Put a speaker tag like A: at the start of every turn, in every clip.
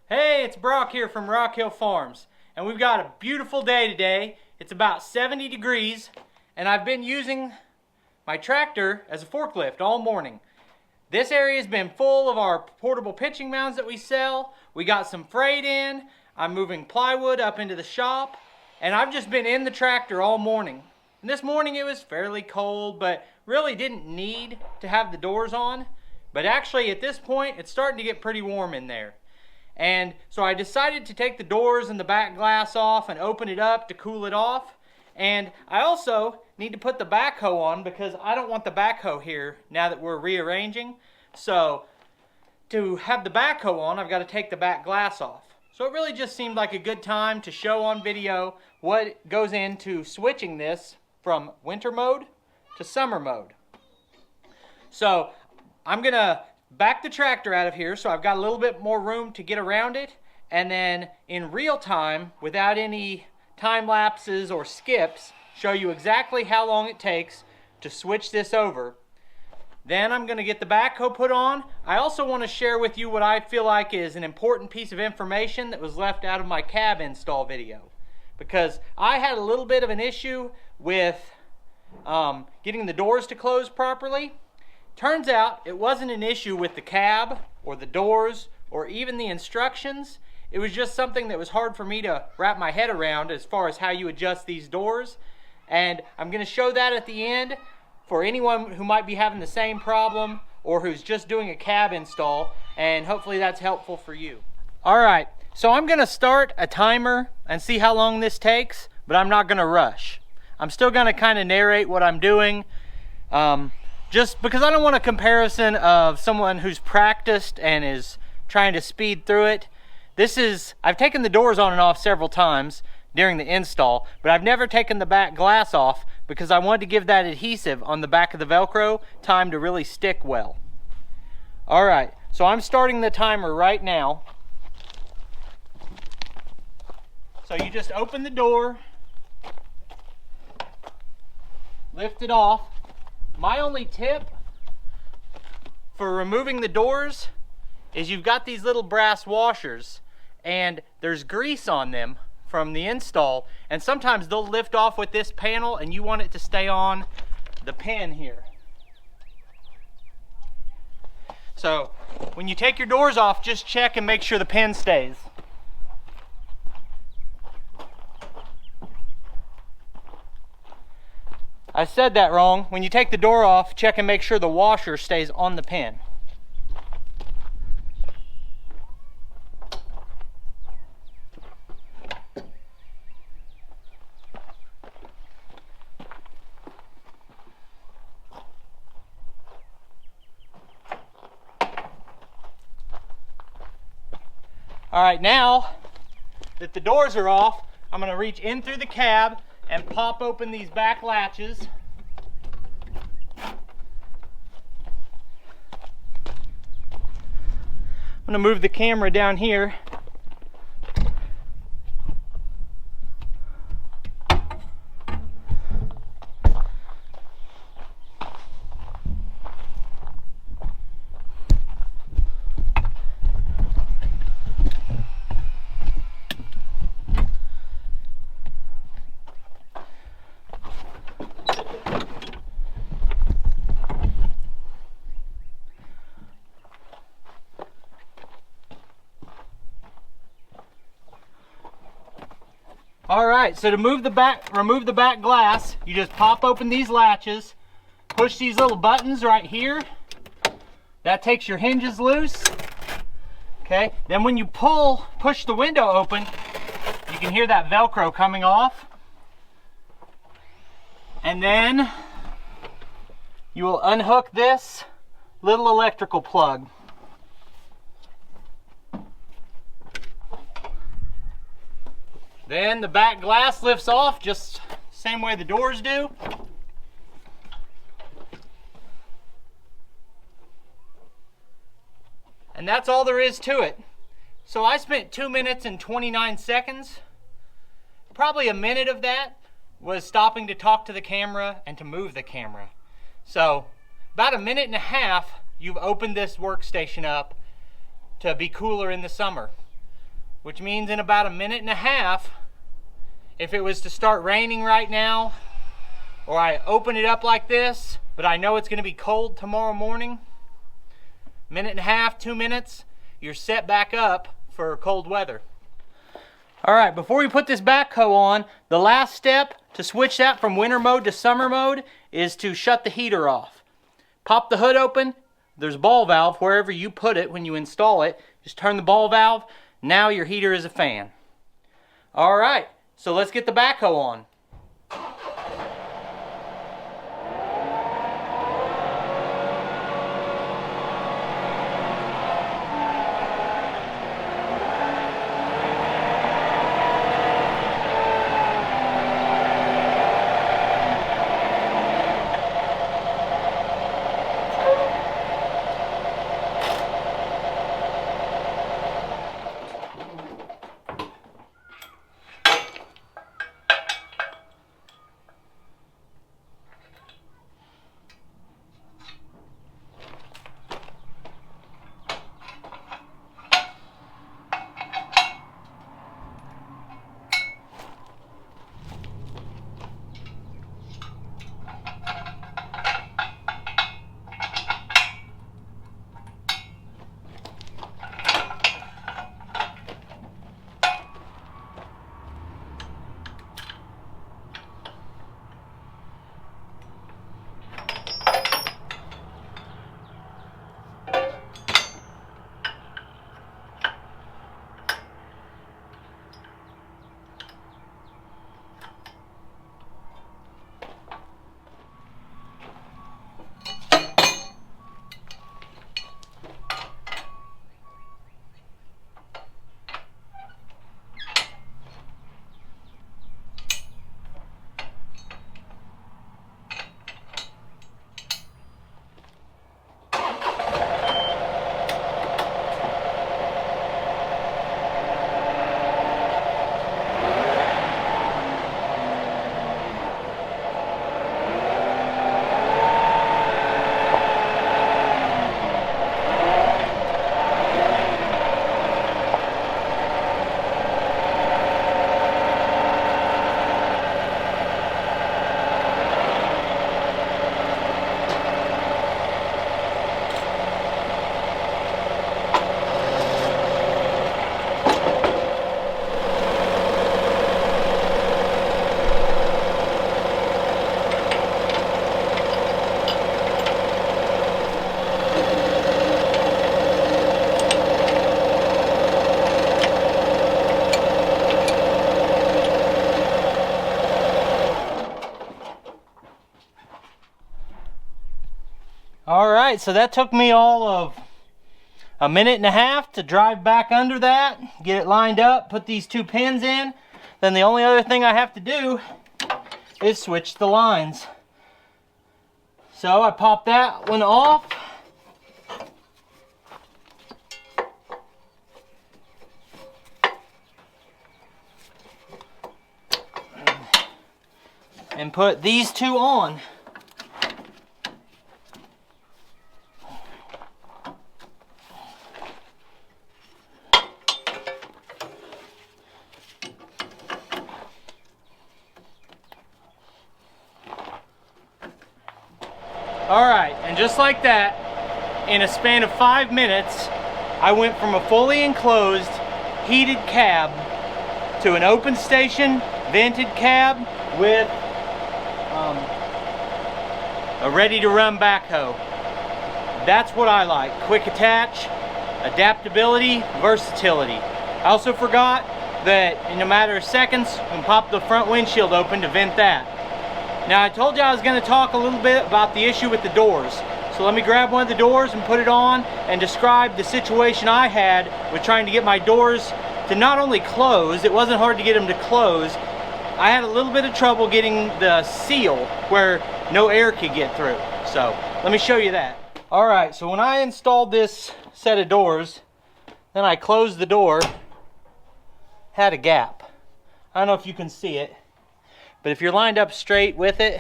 A: Hey, it's Brock here from Rock Hill Farms, and we've got a beautiful day today. It's about 70 degrees, and I've been using my tractor as a forklift all morning. This area has been full of our portable pitching mounds that we sell. We got some freight in. I'm moving plywood up into the shop, and I've just been in the tractor all morning. And this morning it was fairly cold, but really didn't need to have the doors on. But actually at this point, it's starting to get pretty warm in there. And so I decided to take the doors and the back glass off and open it up to cool it off. And I also need to put the backhoe on because I don't want the backhoe here now that we're rearranging. So to have the backhoe on, I've got to take the back glass off. So it really just seemed like a good time to show on video what goes into switching this from winter mode to summer mode. So I'm going to back the tractor out of here so I've got a little bit more room to get around it, and then in real time, without any time lapses or skips, show you exactly how long it takes to switch this over. Then I'm going to get the backhoe put on. I also want to share with you what I feel like is an important piece of information that was left out of my cab install video, because I had a little bit of an issue with getting the doors to close properly. Turns out it wasn't an issue with the cab or the doors or even the instructions. It was just something that was hard for me to wrap my head around as far as how you adjust these doors. And I'm going to show that at the end for anyone who might be having the same problem or who's just doing a cab install, and hopefully that's helpful for you. Alright, so I'm going to start a timer and see how long this takes, but I'm not going to rush. I'm still going to kind of narrate what I'm doing. Just because I don't want a comparison of someone who's practiced and is trying to speed through it. I've taken the doors on and off several times during the install, but I've never taken the back glass off because I wanted to give that adhesive on the back of the Velcro time to really stick well. Alright, so I'm starting the timer right now. So you just open the door, lift it off. My only tip for removing the doors is you've got these little brass washers and there's grease on them from the install, and sometimes they'll lift off with this panel and you want it to stay on the pin here. So when you take your doors off, just check and make sure the pin stays. I said that wrong. When you take the door off, check and make sure the washer stays on the pin. Alright, now that the doors are off, I'm going to reach in through the cab and pop open these back latches. I'm going to move the camera down here. Alright, so to remove the back glass, you just pop open these latches, push these little buttons right here. That takes your hinges loose. Okay, then when you push the window open, you can hear that Velcro coming off. And then you will unhook this little electrical plug. Then the back glass lifts off just the same way the doors do. And that's all there is to it. So I spent 2 minutes and 29 seconds. Probably a minute of that was stopping to talk to the camera and to move the camera. So about a minute and a half, you've opened this workstation up to be cooler in the summer. Which means in about a minute and a half, if it was to start raining right now, or I open it up like this, but I know it's going to be cold tomorrow morning, minute and a half, 2 minutes, you're set back up for cold weather. All right, before we put this backhoe on, the last step to switch that from winter mode to summer mode is to shut the heater off. Pop the hood open. There's a ball valve wherever you put it when you install it. Just turn the ball valve. Now your heater is a fan. All right, so let's get the backhoe on. Alright, so that took me all of a minute and a half to drive back under that, get it lined up, put these 2 pins in. Then the only other thing I have to do is switch the lines. So I pop that one off. And put these 2 on. Alright, and just like that, in a span of 5 minutes, I went from a fully enclosed, heated cab to an open station, vented cab with a ready-to-run backhoe. That's what I like. Quick attach, adaptability, versatility. I also forgot that in a matter of seconds, you can pop the front windshield open to vent that. Now I told you I was going to talk a little bit about the issue with the doors. So let me grab one of the doors and put it on and describe the situation I had with trying to get my doors to not only close, it wasn't hard to get them to close. I had a little bit of trouble getting the seal where no air could get through. So let me show you that. All right, so when I installed this set of doors, then I closed the door, had a gap. I don't know if you can see it, but if you're lined up straight with it,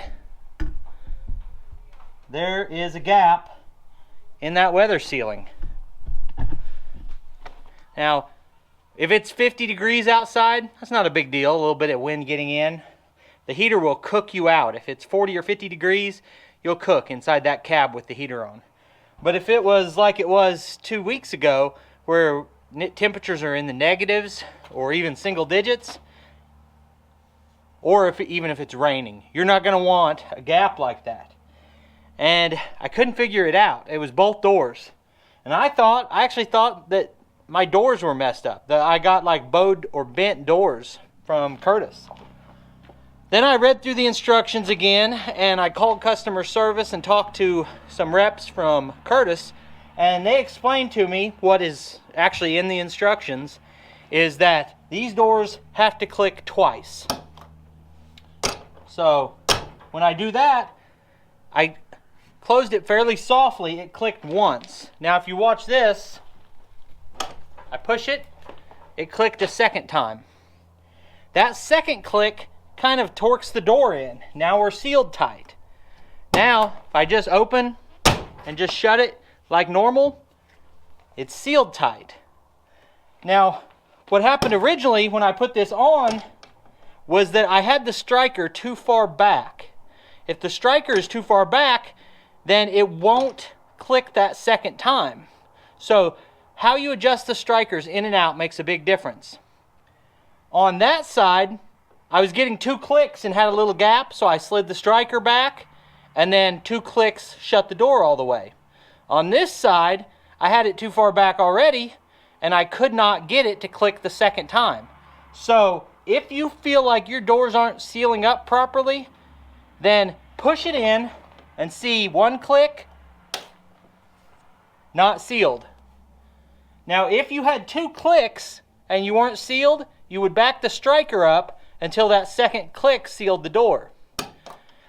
A: there is a gap in that weather sealing. Now, if it's 50 degrees outside, that's not a big deal, a little bit of wind getting in. The heater will cook you out. If it's 40 or 50 degrees, you'll cook inside that cab with the heater on. But if it was like it was 2 weeks ago, where temperatures are in the negatives or even single digits, or even if it's raining, you're not going to want a gap like that. And I couldn't figure it out. It was both doors. And I actually thought that my doors were messed up. That I got like bowed or bent doors from Curtis. Then I read through the instructions again, and I called customer service and talked to some reps from Curtis, and they explained to me what is actually in the instructions is that these doors have to click twice. So when I do that, I closed it fairly softly. It clicked once. Now if you watch this, I push it, it clicked a second time. That second click kind of torques the door in. Now we're sealed tight. Now, if I just open and just shut it like normal, it's sealed tight. Now, what happened originally when I put this on was that I had the striker too far back. If the striker is too far back, then it won't click that second time. So, how you adjust the strikers in and out makes a big difference. On that side, I was getting 2 clicks and had a little gap, so I slid the striker back, and then 2 clicks shut the door all the way. On this side, I had it too far back already, and I could not get it to click the second time. So, if you feel like your doors aren't sealing up properly, then push it in and see 1 click, not sealed. Now, if you had 2 clicks and you weren't sealed, you would back the striker up until that second click sealed the door.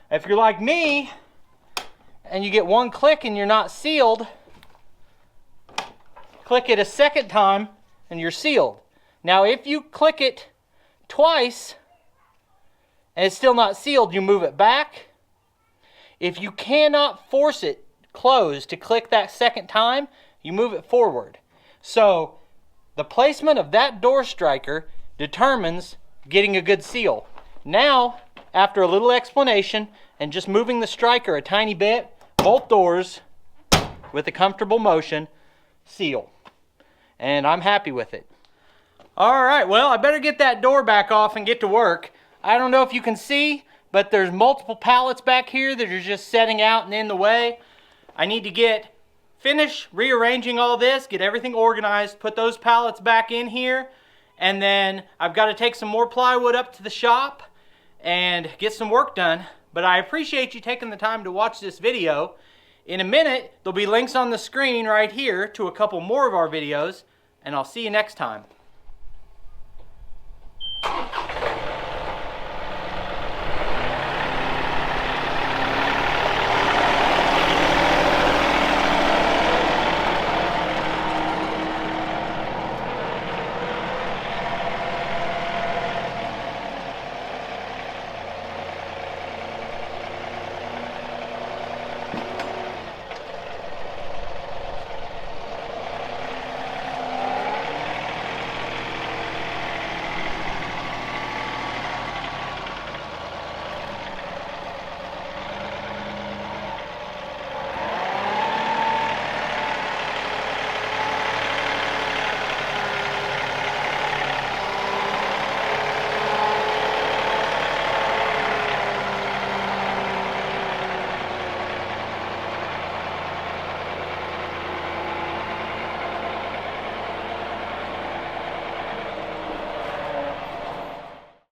A: If you're like me and you get 1 click and you're not sealed, click it a second time and you're sealed. Now, if you click it twice and it's still not sealed, you move it back. If you cannot force it closed to click that second time, you move it forward. So the placement of that door striker determines getting a good seal. Now, after a little explanation and just moving the striker a tiny bit, both doors, with a comfortable motion, seal. And I'm happy with it. All right, well, I better get that door back off and get to work. I don't know if you can see, but there's multiple pallets back here that are just setting out and in the way. I need to finish rearranging all this, get everything organized, put those pallets back in here, and then I've got to take some more plywood up to the shop and get some work done. But I appreciate you taking the time to watch this video. In a minute, there'll be links on the screen right here to a couple more of our videos, and I'll see you next time.